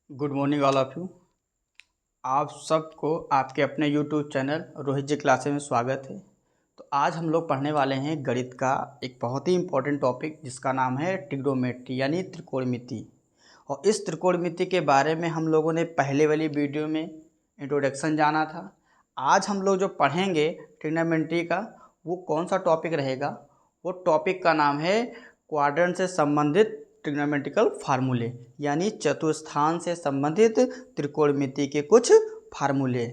Good morning all of you. आप सबको आपके अपने यूट्यूब चैनल रोहित जी क्लासेस में स्वागत है। तो आज हम लोग पढ़ने वाले हैं गणित का एक बहुत ही इम्पोर्टेंट टॉपिक जिसका नाम है ट्रिग्नोमेट्री यानी त्रिकोणमिति। और इस त्रिकोणमिति के बारे में हम लोगों ने पहले वाली वीडियो में इंट्रोडक्शन जाना था। आज हम लोग जो पढ़ेंगे ट्रिग्नोमेट्री का वो कौन सा टॉपिक रहेगा, वो टॉपिक का नाम है क्वाड्रेंट से संबंधित ट्रिग्नोमेट्रिकल फार्मूले यानी चतुस्थान से संबंधित त्रिकोणमिति के कुछ फार्मूले।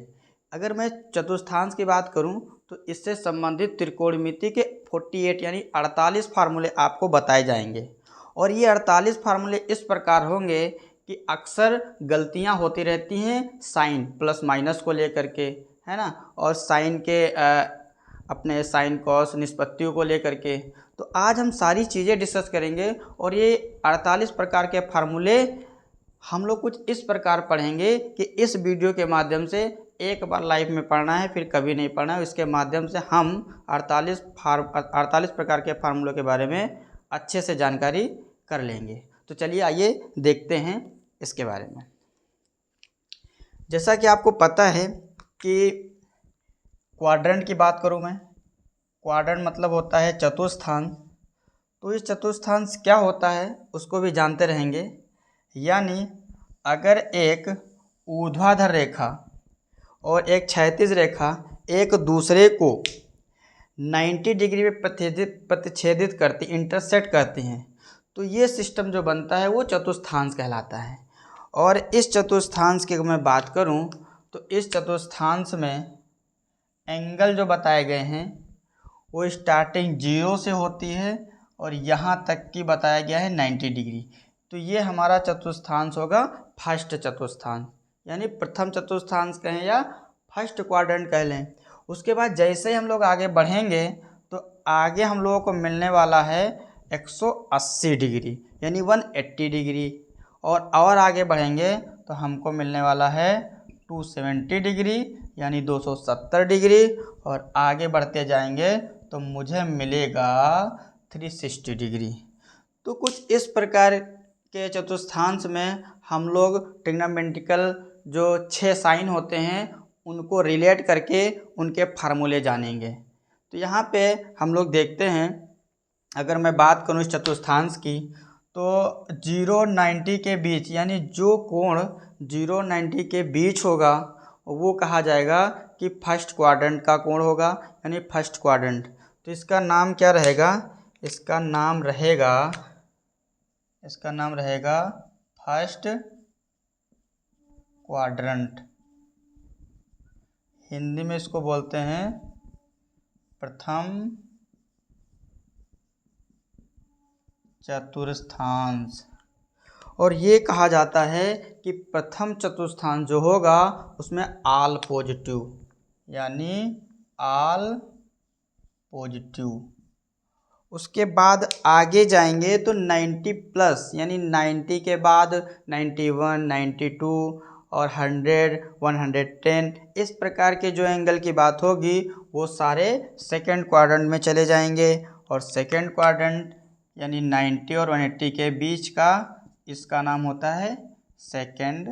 अगर मैं चतुस्थान की बात करूं तो इससे संबंधित त्रिकोणमिति के 48 यानी 48 फार्मूले आपको बताए जाएंगे। और ये 48 फार्मूले इस प्रकार होंगे कि अक्सर गलतियां होती रहती हैं साइन प्लस माइनस को लेकर के, है ना, और साइन के अपने साइन कॉस निष्पत्तियों को लेकर के। तो आज हम सारी चीज़ें डिस्कस करेंगे और ये 48 प्रकार के फार्मूले हम लोग कुछ इस प्रकार पढ़ेंगे कि इस वीडियो के माध्यम से एक बार लाइफ में पढ़ना है, फिर कभी नहीं पढ़ना है। इसके माध्यम से हम 48 प्रकार के फार्मूलों के बारे में अच्छे से जानकारी कर लेंगे। तो चलिए आइए देखते हैं इसके बारे में। जैसा कि आपको पता है कि क्वाड्रेंट की बात करूं मैं, क्वाड्रेंट मतलब होता है चतुस्थान। तो इस चतुस्थान क्या होता है उसको भी जानते रहेंगे। यानी अगर एक ऊर्ध्वाधर रेखा और एक क्षैतिज रेखा एक दूसरे को 90 डिग्री में प्रतिच्छेदित करती, इंटरसेक्ट करती हैं, तो ये सिस्टम जो बनता है वो चतुस्थांश कहलाता है। और इस चतुस्थांश की अगर मैं बात करूं तो इस चतुस्थांश में एंगल जो बताए गए हैं वो स्टार्टिंग 0 से होती है और यहाँ तक की बताया गया है 90 डिग्री। तो ये हमारा चतुस्थांश होगा फर्स्ट चतुस्थांश, यानी प्रथम चतुस्थांश कहें या फर्स्ट क्वाड्रेंट कह लें। उसके बाद जैसे ही हम लोग आगे बढ़ेंगे तो आगे हम लोगों को मिलने वाला है 180 डिग्री यानी 180 डिग्री। और आगे बढ़ेंगे तो हमको मिलने वाला है 270 डिग्री यानी 270 डिग्री। और आगे बढ़ते जाएंगे तो मुझे मिलेगा 360 डिग्री। तो कुछ इस प्रकार के चतुस्थांश में हम लोग ट्रिग्नोमेट्रिकल जो 6 साइन होते हैं उनको रिलेट करके उनके फार्मूले जानेंगे। तो यहाँ पे हम लोग देखते हैं, अगर मैं बात करूँ इस चतुस्थांश की तो 0-90 के बीच यानी जो कोण 0-90 के बीच होगा वो कहा जाएगा कि फर्स्ट क्वाड्रेंट का कोण होगा यानी फर्स्ट क्वाड्रेंट। तो इसका नाम क्या रहेगा? इसका नाम रहेगा फर्स्ट क्वाड्रेंट। हिंदी में इसको बोलते हैं प्रथम चतुर्थांश। और ये कहा जाता है कि प्रथम चतुर्थांश जो होगा उसमें ऑल पॉजिटिव यानी ऑल पॉजिटिव। उसके बाद आगे जाएंगे तो 90 प्लस यानी 90 के बाद 91, 92 और 100, 110 इस प्रकार के जो एंगल की बात होगी वो सारे सेकेंड क्वाड्रेंट में चले जाएंगे। और सेकेंड क्वाड्रेंट यानी 90 और 180 के बीच का इसका नाम होता है सेकेंड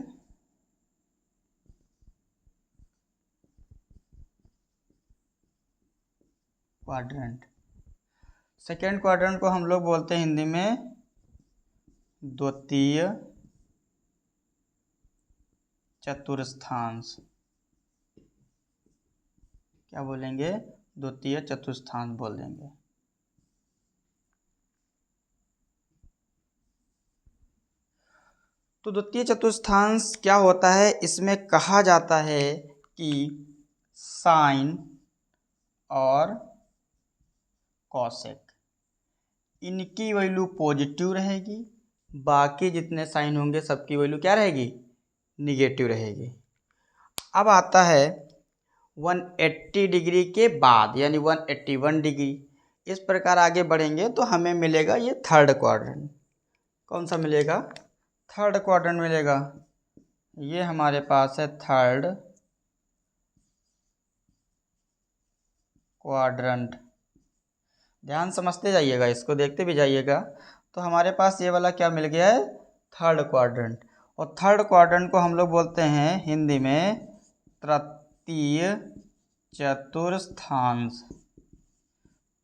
क्वाड्रेंट। सेकेंड क्वाड्रेंट को हम लोग बोलते हैं हिंदी में द्वितीय चतुर्थांश। क्या बोलेंगे? द्वितीय चतुर्थांश बोल देंगे। तो द्वितीय चतुर्थांश क्या होता है? इसमें कहा जाता है कि साइन और कॉसेक इनकी वैल्यू पॉजिटिव रहेगी, बाकी जितने साइन होंगे सबकी वैल्यू क्या रहेगी? निगेटिव रहेगी। अब आता है 180 डिग्री के बाद यानी 181 डिग्री। इस प्रकार आगे बढ़ेंगे तो हमें मिलेगा ये थर्ड क्वाड्रेंट। कौन सा मिलेगा? थर्ड क्वाड्रेंट मिलेगा। ये हमारे पास है थर्ड क्वाड्रेंट। ध्यान समझते जाइएगा, इसको देखते भी जाइएगा। तो हमारे पास ये वाला क्या मिल गया है? Third quadrant. और थर्ड क्वाड्रेंट को हम लोग बोलते हैं हिंदी में तृतीय चतुर्थांश।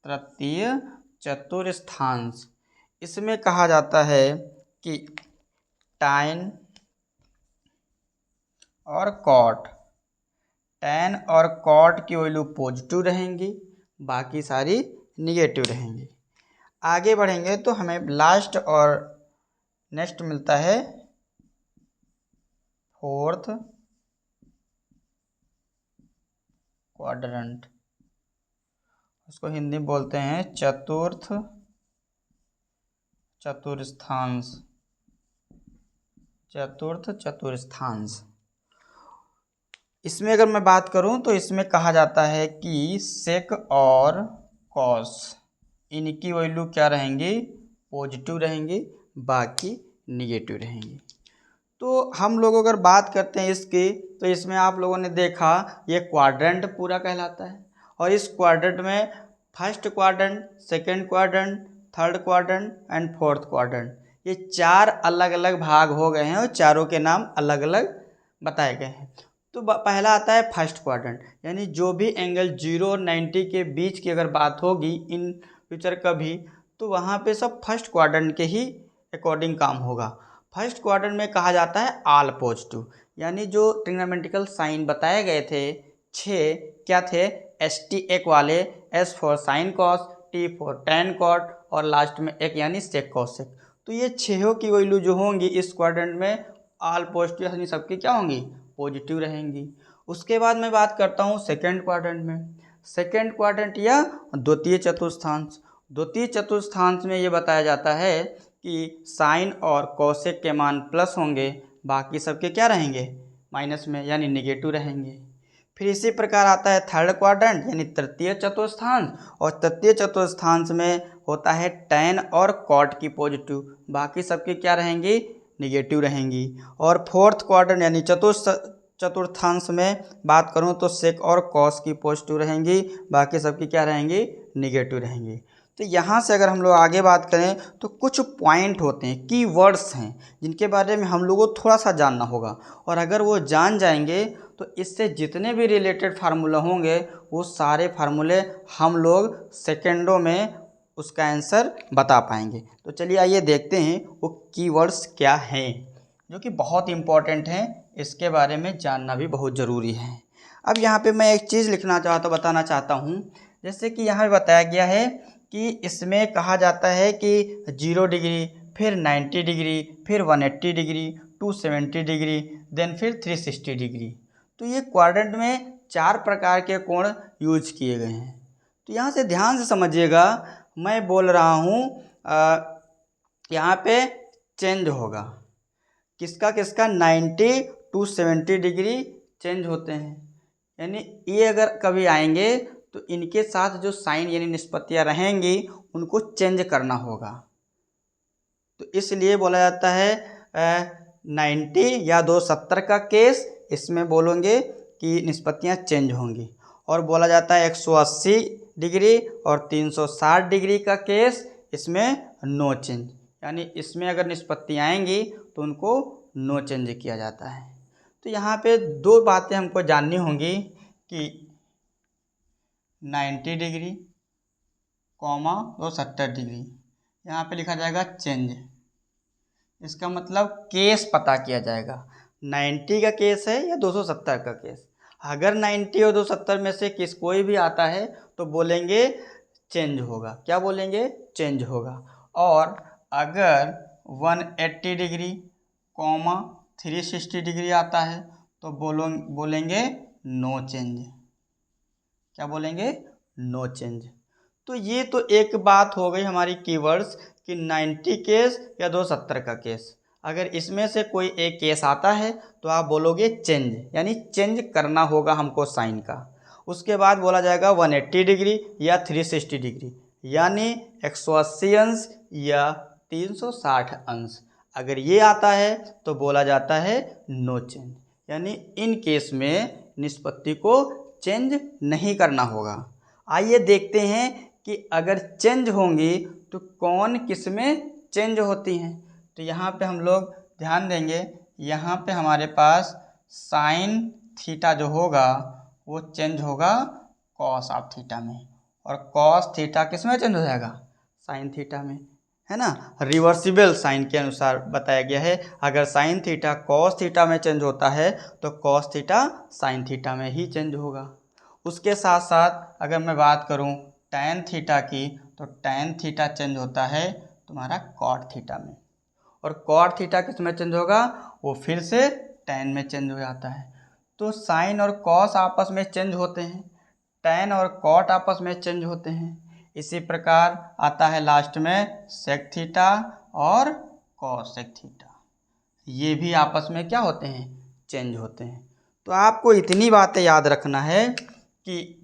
तृतीय चतुर्थांश इसमें कहा जाता है कि tan और cot, tan और cot की वैल्यू पॉजिटिव रहेंगी, बाकी सारी निगेटिव रहेंगी। आगे बढ़ेंगे तो हमें लास्ट और नेक्स्ट मिलता है फोर्थ क्वाड्रेंट, उसको हिंदी में बोलते हैं चतुर्थ चतुर्थांश। चतुर्थ चतुर्थांश इसमें अगर मैं बात करूं तो इसमें कहा जाता है कि सेक और कॉस इनकी वैल्यू क्या रहेंगी, पॉजिटिव रहेंगी, बाकी निगेटिव रहेंगी। तो हम लोग अगर बात करते हैं इसकी, तो इसमें आप लोगों ने देखा ये क्वाड्रेंट पूरा कहलाता है, और इस क्वाड्रेंट में first quadrant, second quadrant, third quadrant and fourth quadrant, ये चार अलग अलग भाग हो गए हैं और चारों के नाम अलग अलग बताए गए हैं। तो पहला आता है फर्स्ट क्वाड्रेंट, यानी जो भी एंगल 0 और 90 के बीच की अगर बात होगी इन फ्यूचर कभी, तो वहाँ पे सब फर्स्ट क्वाड्रेंट के ही अकॉर्डिंग काम होगा। फर्स्ट क्वाड्रेंट में कहा जाता है ऑल पॉजिटिव, यानी जो ट्रिग्नोमेट्रिकल साइन बताए गए थे 6 क्या थे, ST1 वाले, S for sine cos, T for tan cot और लास्ट में एक यानी सेक कॉसेक। तो ये 6 की वैल्यू जो होंगी इस क्वाड्रेंट में ऑल पॉजिटिव, यानी सबकी क्या होंगी, पॉजिटिव रहेंगी। उसके बाद मैं बात करता हूँ सेकेंड क्वाड्रेंट में। सेकेंड क्वाड्रेंट या द्वितीय चतुर्थांश, द्वितीय चतुर्थांश में ये बताया जाता है कि साइन और कॉसेक के मान प्लस होंगे, बाकी सबके क्या रहेंगे, माइनस में, यानी निगेटिव रहेंगे। फिर इसी प्रकार आता है थर्ड क्वाड्रेंट यानी तृतीय चतुर्थांश, और तृतीय चतुर्थांश में होता है टैन और कॉट की पॉजिटिव, बाकी सबके क्या रहेंगी, निगेटिव रहेंगी। और फोर्थ क्वाड्रेंट यानी चतुर्थांश में बात करूं तो सेक और कॉस की पॉजिटिव रहेंगी, बाकी सबकी क्या रहेंगी, निगेटिव रहेंगी। तो यहाँ से अगर हम लोग आगे बात करें तो कुछ पॉइंट होते हैं, की वर्ड्स हैं, जिनके बारे में हम लोगों को थोड़ा सा जानना होगा, और अगर वो जान जाएंगे तो इससे जितने भी रिलेटेड फार्मूला होंगे वो सारे फार्मूले हम लोग सेकेंडों में उसका आंसर बता पाएंगे। तो चलिए आइए देखते हैं वो कीवर्ड्स क्या हैं जो कि बहुत इंपॉर्टेंट हैं, इसके बारे में जानना भी बहुत ज़रूरी है। अब यहाँ पे मैं एक चीज़ बताना चाहता हूँ, जैसे कि यहाँ पे बताया गया है कि इसमें कहा जाता है कि 0 डिग्री, फिर 90 डिग्री, फिर 180 डिग्री, 270 डिग्री, देन फिर 360 डिग्री। तो ये क्वाड्रेंट में 4 प्रकार के कोण यूज किए गए हैं। तो यहाँ से ध्यान से समझिएगा, मैं बोल रहा हूँ यहाँ पे चेंज होगा, किसका किसका, 90 to 70 डिग्री चेंज होते हैं, यानी ये अगर कभी आएंगे तो इनके साथ जो साइन यानी निष्पत्तियाँ रहेंगी उनको चेंज करना होगा। तो इसलिए बोला जाता है 90 या 270 का केस, इसमें बोलेंगे कि निष्पत्तियाँ चेंज होंगी। और बोला जाता है 180 डिग्री और 360 डिग्री का केस, इसमें नो चेंज, यानी इसमें अगर निष्पत्ति आएंगी तो उनको नो चेंज किया जाता है। तो यहाँ पे 2 बातें हमको जाननी होंगी कि 90 डिग्री, 270 डिग्री, यहाँ पे लिखा जाएगा चेंज, इसका मतलब केस पता किया जाएगा, 90 का केस है या 270 का केस। अगर 90 और 270 में से कोई भी आता है तो बोलेंगे चेंज होगा, क्या बोलेंगे, चेंज होगा। और अगर 180 डिग्री, 360 डिग्री आता है तो बोलेंगे नो चेंज, क्या बोलेंगे, नो चेंज। तो ये तो एक बात हो गई हमारी कीवर्ड्स कि 90 केस या 270 का केस। अगर इसमें से कोई एक केस आता है तो आप बोलोगे चेंज, यानी चेंज करना होगा हमको साइन का। उसके बाद बोला जाएगा 180 डिग्री या 360 डिग्री, यानी 180 अंश या 360 अंश। अगर ये आता है तो बोला जाता है नो चेंज, यानी इन केस में निष्पत्ति को चेंज नहीं करना होगा। आइए देखते हैं कि अगर चेंज होंगी तो कौन किस में चेंज होती हैं। तो यहाँ पे हम लोग ध्यान देंगे, यहाँ पे हमारे पास साइन थीटा जो होगा वो चेंज होगा कॉस ऑफ थीटा में, और कॉस थीटा किस में चेंज हो जाएगा, साइन थीटा में, है ना। रिवर्सिबल साइन के अनुसार बताया गया है, अगर साइन थीटा कॉस थीटा में चेंज होता है तो कॉस थीटा साइन थीटा में ही चेंज होगा। उसके साथ साथ अगर मैं बात करूं टैन थीटा की, तो टैन थीटा चेंज होता है तुम्हारा कॉट थीटा में, और कॉट थीटा किस में चेंज होगा, वो फिर से टैन में चेंज हो जाता है। तो साइन और कॉस आपस में चेंज होते हैं, टैन और कॉट आपस में चेंज होते हैं। इसी प्रकार आता है लास्ट में सेक थीटा और कॉस सेक थीटा, ये भी आपस में क्या होते हैं, चेंज होते हैं। तो आपको इतनी बातें याद रखना है कि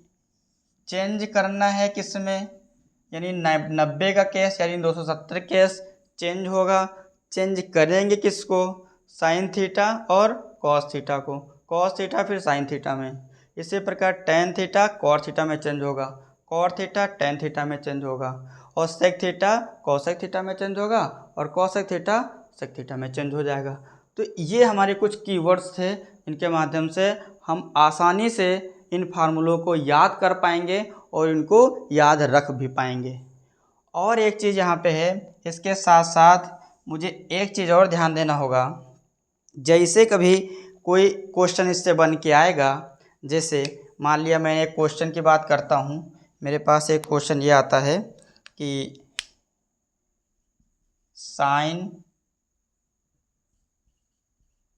चेंज करना है किस में, यानी 90 का केस यानी 270 केस चेंज होगा, चेंज करेंगे किसको, साइन थीटा और कॉस थीटा को, कॉस थीटा फिर साइन थीटा में। इसी प्रकार टेन थीटा कॉट थीटा में चेंज होगा, कॉट थीटा टेन थीटा में चेंज होगा, और सेक थीटा कॉसेक थीटा में चेंज होगा, और कॉसेक थीटा सेक थीटा में चेंज हो जाएगा। तो ये हमारे कुछ कीवर्ड्स थे, इनके माध्यम से हम आसानी से इन फार्मूलों को याद कर पाएंगे और इनको याद रख भी पाएंगे। और एक चीज़ यहाँ पे है, इसके साथ साथ मुझे एक चीज़ और ध्यान देना होगा, जैसे कभी कोई क्वेश्चन इससे बन के आएगा, जैसे मान लिया मैं एक क्वेश्चन की बात करता हूँ, मेरे पास एक क्वेश्चन ये आता है कि साइन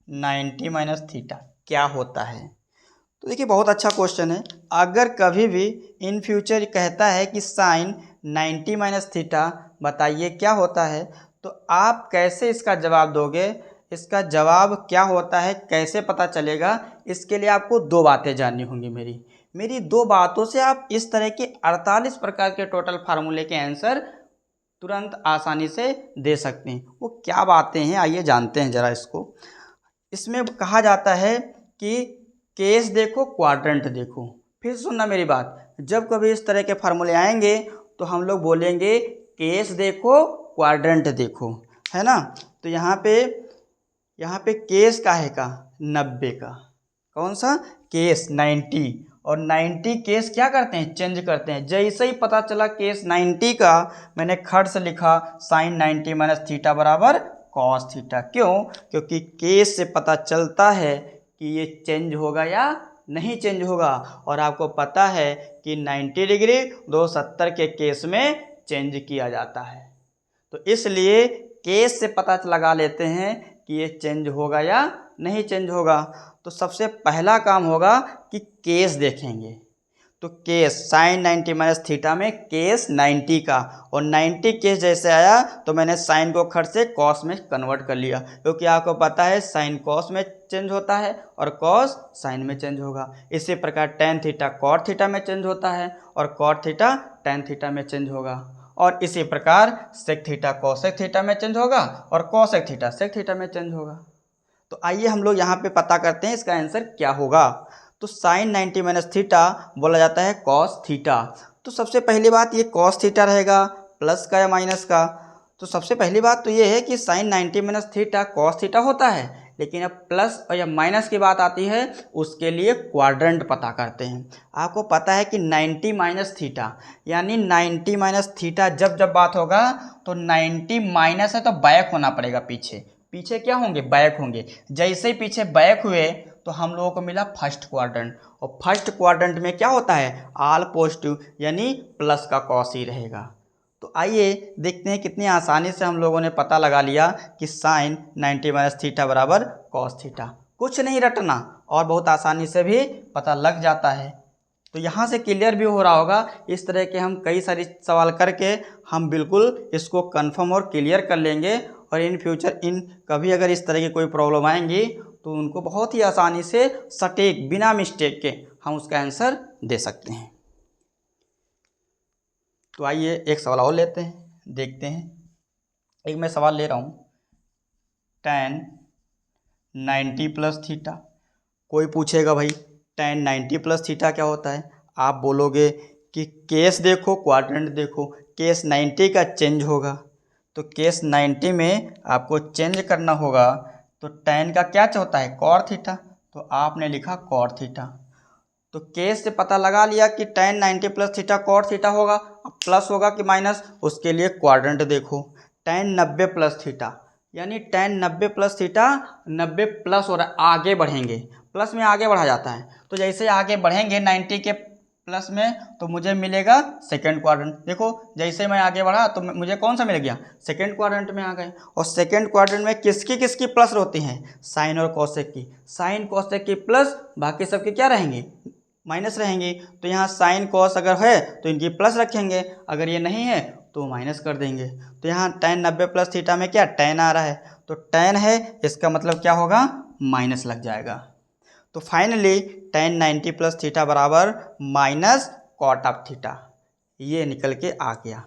90 माइनस थीटा क्या होता है। तो देखिए बहुत अच्छा क्वेश्चन है। अगर कभी भी इन फ्यूचर कहता है कि साइन 90 माइनस थीटा बताइए क्या होता है, तो आप कैसे इसका जवाब दोगे, इसका जवाब क्या होता है कैसे पता चलेगा, इसके लिए आपको दो बातें जाननी होंगी। मेरी दो बातों से आप इस तरह के 48 प्रकार के टोटल फार्मूले के आंसर तुरंत आसानी से दे सकते हैं। वो क्या बातें हैं आइए जानते हैं ज़रा इसको। इसमें कहा जाता है कि केस देखो क्वाड्रेंट देखो। फिर सुनना मेरी बात, जब कभी इस तरह के फार्मूले आएंगे तो हम लोग बोलेंगे केस देखो क्वाड्रेंट देखो, है ना। तो यहाँ पे केस काहे का, 90 का, कौन सा केस 90, और 90 केस क्या करते हैं, चेंज करते हैं। जैसे ही पता चला केस 90 का, मैंने खट से लिखा साइन 90 माइनस थीटा बराबर कॉस थीटा। क्यों, क्योंकि केस से पता चलता है कि ये चेंज होगा या नहीं चेंज होगा, और आपको पता है कि 90 डिग्री 270 के केस में चेंज किया जाता है। तो इसलिए केस से पता लगा लेते हैं कि ये चेंज होगा या नहीं चेंज होगा। तो सबसे पहला काम होगा कि केस देखेंगे। तो केस साइन 90 माइनस थीटा में केस 90 का, और 90 केस जैसे आया तो मैंने साइन को खट से कॉस में कन्वर्ट कर लिया, क्योंकि आपको पता है साइन कॉस में चेंज होता है और कॉस साइन में चेंज होगा। इसी प्रकार टेन थीटा कॉट थीटा में चेंज होता है और कॉट थीटा टेन थीटा में चेंज होगा, और इसी प्रकार सेक थीटा कोसेक थीटा में चेंज होगा और कोसेक थीटा सेक थीटा में चेंज होगा। तो आइए हम लोग यहाँ पे पता करते हैं इसका आंसर क्या होगा। तो साइन 90 माइनस थीटा बोला जाता है कॉस थीटा। तो सबसे पहली बात ये कॉस थीटा रहेगा प्लस का या माइनस का। तो सबसे पहली बात तो ये है कि sine 90 minus theta cos theta होता है, लेकिन अब प्लस और या माइनस की बात आती है उसके लिए क्वाड्रेंट पता करते हैं। आपको पता है कि 90 माइनस थीटा यानी 90 माइनस थीटा जब जब बात होगा तो 90 माइनस है तो बैक होना पड़ेगा, पीछे क्या होंगे, बैक होंगे। जैसे ही पीछे बैक हुए तो हम लोगों को मिला फर्स्ट क्वाड्रेंट, और फर्स्ट क्वाड्रेंट में क्या होता है, ऑल पॉजिटिव यानी प्लस का कॉस ही रहेगा। तो आइए देखते हैं कितनी आसानी से हम लोगों ने पता लगा लिया कि साइन 90 माइनस थीटा बराबर कॉस थीटा। कुछ नहीं रटना और बहुत आसानी से भी पता लग जाता है। तो यहाँ से क्लियर भी हो रहा होगा, इस तरह के हम कई सारी सवाल करके हम बिल्कुल इसको कंफर्म और क्लियर कर लेंगे, और इन फ्यूचर इन कभी अगर इस तरह की कोई प्रॉब्लम आएंगी तो उनको बहुत ही आसानी से सटीक बिना मिस्टेक के हम उसका आंसर दे सकते हैं। तो आइए एक सवाल और लेते हैं, देखते हैं। एक मैं सवाल ले रहा हूँ, tan 90 प्लस थीटा। कोई पूछेगा भाई tan 90 प्लस थीटा क्या होता है, आप बोलोगे कि केस देखो क्वाड्रेंट देखो, केस 90 का चेंज होगा। तो केस 90 में आपको चेंज करना होगा तो tan का क्या होता है, cot थीटा, तो आपने लिखा cot थीटा। तो केस से पता लगा लिया कि tan 90 plus theta cot theta होगा। अब प्लस होगा कि माइनस, उसके लिए क्वाड्रेंट देखो, tan 90 प्लस थीटा, यानी tan 90 प्लस थीटा 90 प्लस हो रहा है, आगे बढ़ेंगे, प्लस में आगे बढ़ा जाता है। तो जैसे आगे बढ़ेंगे 90 के प्लस में तो मुझे मिलेगा सेकेंड क्वाड्रेंट। देखो जैसे मैं आगे बढ़ा तो मुझे कौन सा मिल गया, सेकेंड क्वाड्रेंट में आ गए। और सेकेंड क्वाड्रेंट में किसकी किसकी प्लस होती हैं, साइन और कोसेक की। साइन कोसेक की प्लस, बाकी सबके क्या रहेंगे, माइनस रहेंगी। तो यहाँ साइन कॉस अगर है तो इनकी प्लस रखेंगे, अगर ये नहीं है तो माइनस कर देंगे। तो यहाँ tan 90 प्लस थीटा में क्या tan आ रहा है, तो tan है, इसका मतलब क्या होगा, माइनस लग जाएगा। तो फाइनली tan 90 प्लस थीटा बराबर माइनस कॉट ऑफ थीटा, ये निकल के आ गया।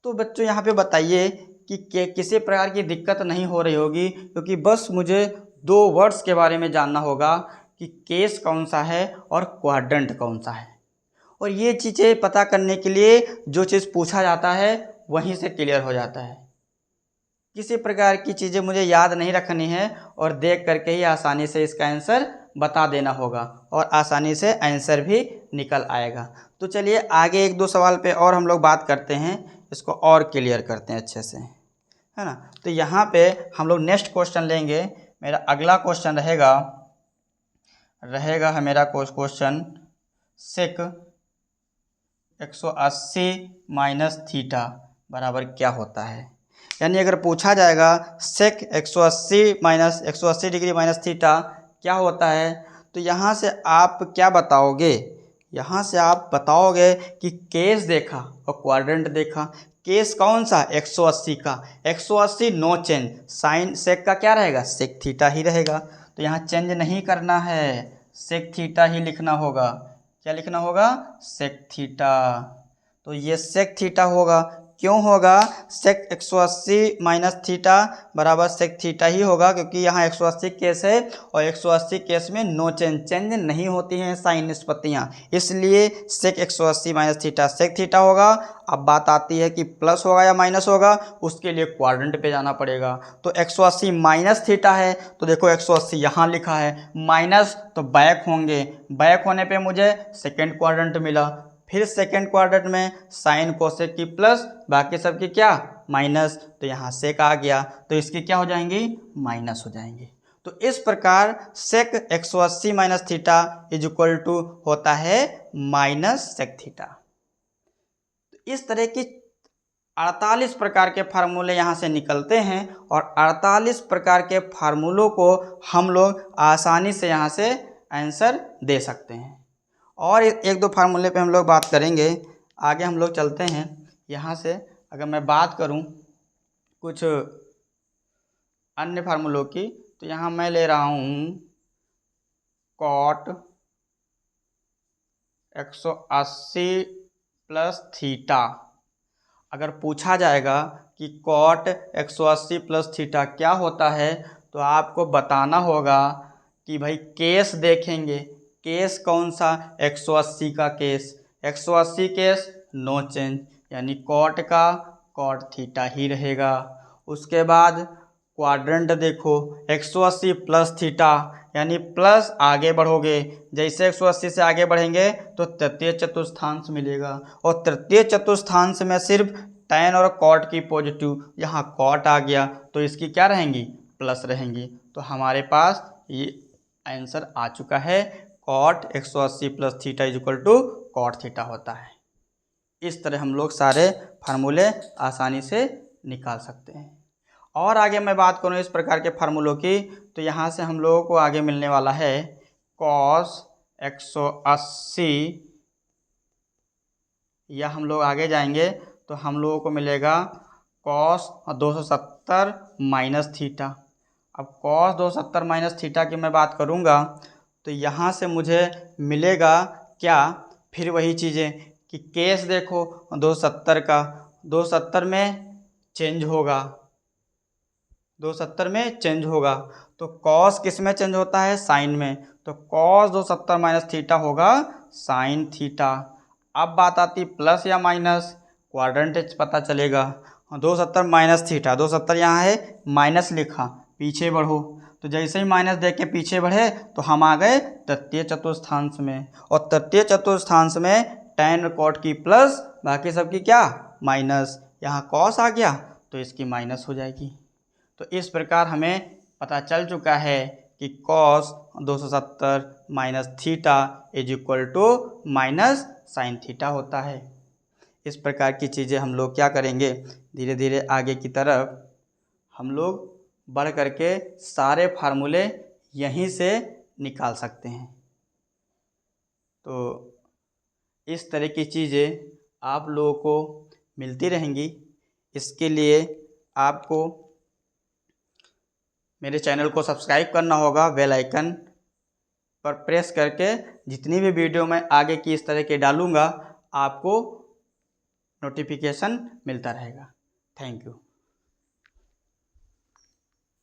तो बच्चों यहाँ पे बताइए कि किसी प्रकार की दिक्कत नहीं हो रही होगी, क्योंकि बस मुझे दो वर्ड्स के बारे में जानना होगा कि केस कौन सा है और क्वाड्रेंट कौन सा है। और ये चीज़ें पता करने के लिए जो चीज़ पूछा जाता है वहीं से क्लियर हो जाता है। किसी प्रकार की चीज़ें मुझे याद नहीं रखनी है और देख करके ही आसानी से इसका आंसर बता देना होगा और आसानी से आंसर भी निकल आएगा। तो चलिए आगे एक दो सवाल पे और हम लोग बात करते हैं, इसको और क्लियर करते हैं अच्छे से, है ना। तो यहाँ पे हम लोग नेक्स्ट क्वेश्चन लेंगे। मेरा अगला क्वेश्चन रहेगा मेरा क्वेश्चन सेक 180 माइनस थीटा बराबर क्या होता है। यानी अगर पूछा जाएगा सेक 180 माइनस 180 डिग्री माइनस थीटा क्या होता है, तो यहाँ से आप क्या बताओगे, यहाँ से आप बताओगे कि केस देखा और क्वाड्रेंट देखा। केस कौन सा, 180 का, 180 नो चेंज, साइन सेक का क्या रहेगा, सेक थीटा ही रहेगा। तो यहाँ चेंज नहीं करना है, सेक थीटा ही लिखना होगा। क्या लिखना होगा, सेक थीटा। तो ये सेक थीटा होगा, क्यों होगा, सेक 180 माइनस थीटा बराबर सेक थीटा ही होगा, क्योंकि यहाँ 180 केस है और 180 केस में नो चेंज नहीं होती हैं साइन निष्पत्तियाँ, इसलिए सेक 180 माइनस थीटा सेक थीटा होगा। अब बात आती है कि प्लस होगा या माइनस होगा, उसके लिए क्वाड्रेंट पे जाना पड़ेगा। तो 180 माइनस थीटा है, तो देखो 180 यहाँ लिखा है, माइनस तो बैक होंगे, बैक होने पे मुझे सेकेंड क्वाड्रेंट मिला। फिर सेकेंड क्वाड्रेंट में साइन कोसेक की प्लस, बाकी सब की क्या, माइनस। तो यहाँ सेक आ गया, तो इसकी क्या हो जाएंगी, माइनस हो जाएंगी। तो इस प्रकार sec 180 minus theta is equal to होता है माइनस सेक थीटा। तो इस तरह की 48 प्रकार के फार्मूले यहाँ से निकलते हैं और 48 प्रकार के फार्मूलों को हम लोग आसानी से यहाँ से आंसर दे सकते हैं। और एक दो फार्मूले पे हम लोग बात करेंगे, आगे हम लोग चलते हैं। यहाँ से अगर मैं बात करूँ कुछ अन्य फार्मूलों की, तो यहाँ मैं ले रहा हूँ कॉट 180 प्लस थीटा। अगर पूछा जाएगा कि कॉट 180 प्लस थीटा क्या होता है, तो आपको बताना होगा कि भाई केस देखेंगे, केस कौन सा, 180 का केस, 180 केस नो चेंज, यानी कॉट का कॉट थीटा ही रहेगा। उसके बाद क्वाड्रेंट देखो, 180 प्लस थीटा, यानी प्लस आगे बढ़ोगे, जैसे 180 से आगे बढ़ेंगे तो तृतीय चतुर्थांश मिलेगा, और तृतीय चतुर्थांश में सिर्फ tan और cot की पॉजिटिव, यहाँ cot आ गया तो इसकी क्या रहेंगी, प्लस रहेंगी। तो हमारे पास ये आंसर आ चुका है, cot 180 plus theta is equal to cot theta होता है। इस तरह हम लोग सारे फार्मूले आसानी से निकाल सकते हैं। और आगे मैं बात करूँ इस प्रकार के फार्मूलों की, तो यहाँ से हम लोगों को आगे मिलने वाला है cos 180, या हम लोग आगे जाएंगे तो हम लोगों को मिलेगा cos 270 माइनस थीटा। अब cos 270 माइनस थीटा की मैं बात करूँगा तो यहाँ से मुझे मिलेगा क्या, फिर वही चीज़ें कि केस देखो 270 का, 270 में चेंज होगा, 270 में चेंज होगा, तो कॉस किस में चेंज होता है, साइन में, तो कॉस 270 माइनस थीटा होगा साइन थीटा। अब बात आती प्लस या माइनस, क्वाड्रेंट पता चलेगा, 270 माइनस थीटा, 270 यहाँ है माइनस लिखा, पीछे बढ़ो तो जैसे ही माइनस देख के पीछे बढ़े तो हम आ गए तृतीय चतुर्थांश में, और तृतीय चतुर्थांश में tan और cot की प्लस, बाकी सबकी क्या माइनस। यहाँ cos आ गया तो इसकी माइनस हो जाएगी। तो इस प्रकार हमें पता चल चुका है कि cos 270 minus theta is equal to minus sine theta होता है। इस प्रकार की चीज़ें हम लोग क्या करेंगे, धीरे धीरे आगे की तरफ हम लोग बढ़ करके सारे फार्मूले यहीं से निकाल सकते हैं। तो इस तरह की चीज़ें आप लोगों को मिलती रहेंगी। इसके लिए आपको मेरे चैनल को सब्सक्राइब करना होगा, बेल आइकन पर प्रेस करके जितनी भी वीडियो मैं आगे की इस तरह के डालूँगा आपको नोटिफिकेशन मिलता रहेगा। Thank you.